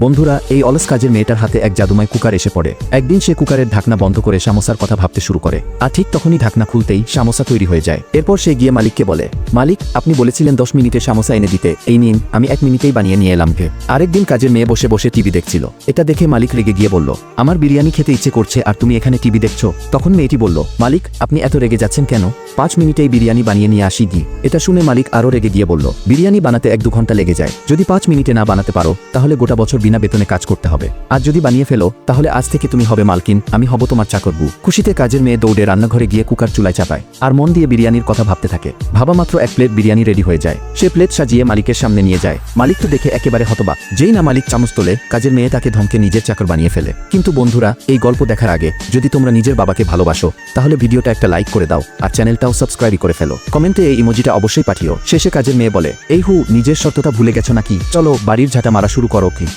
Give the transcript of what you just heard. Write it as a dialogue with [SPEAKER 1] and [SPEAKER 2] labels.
[SPEAKER 1] বন্ধুরা, এই অলস কাজের মেয়েটার হাতে এক জাদুময় কুকার এসে পড়ে। একদিন সে কুকারের ঢাকনা বন্ধ করে সামোসার কথা ভাবতে শুরু করে, আর ঠিক তখনই ঢাকনা খুলতেই সামোসা তৈরি হয়ে যায়। এরপর সে গিয়ে মালিককে বলে, মালিক, আপনি বলেছিলেন 10 মিনিটে সামোসা এনে দিতে, এই নিন, আমি 1 মিনিটেই বানিয়ে নিয়ে এলাম। আরেকদিন কাজের মেয়ে বসে বসে টিভি দেখছিল। এটা দেখে মালিক রেগে গিয়ে বলল, আমার বিরিয়ানি খেতে ইচ্ছে করছে আর তুমি এখানে টিভি দেখছো। তখন মেয়েটি বলল, মালিক, আপনি এত রেগে যাচ্ছেন কেন? 5 মিনিটেই বিরিয়ানি বানিয়ে নিয়ে আসি দি। এটা শুনে মালিক আরও রেগে গিয়ে বলল, বিরিয়ানি বানাতে 1-2 ঘন্টা লেগে যায়। যদি 5 মিনিটে না বানাতে পারো তাহলে গোটা বছর বিনা বেতনে কাজ করতে হবে। আর যদি বানিয়ে ফেলো তাহলে আজ থেকে তুমি হবে মালকিন, আমি হব তোমার চাকরবু। খুশিতে কাজের মেয়ে দৌড়ে রান্নাঘরে গিয়ে কুকার চুলায় চাপায় আর মন দিয়ে বিরিয়ানির কথা ভাবতে থাকে। ভাবা মাত্র 1 প্লেট বিরিয়ানি রেডি হয়ে যায়। সে প্লেট সাজিয়ে মালিকের সামনে নিয়ে যায়। মালিক তো দেখে একেবারে হতবাক। যেই না মালিক চামচ তোলে, কাজের মেয়ে তাকে ধমকে নিজের চাকর বানিয়ে ফেলে। কিন্তু বন্ধুরা, এই গল্প দেখার আগে যদি তোমরা নিজের বাবাকে ভালোবাসো তাহলে ভিডিওটা একটা লাইক করে দাও আর চ্যানেলটাও সাবস্ক্রাইব করে ফেলো। কমেন্টে এই ইমোজিটা অবশ্যই পাঠিও। শেষে কাজের মেয়ে বলে, এই হু, নিজের সত্যটা ভুলে গেছো নাকি? চলো বাড়ির ঝাঁটা মারা শুরু করো কি।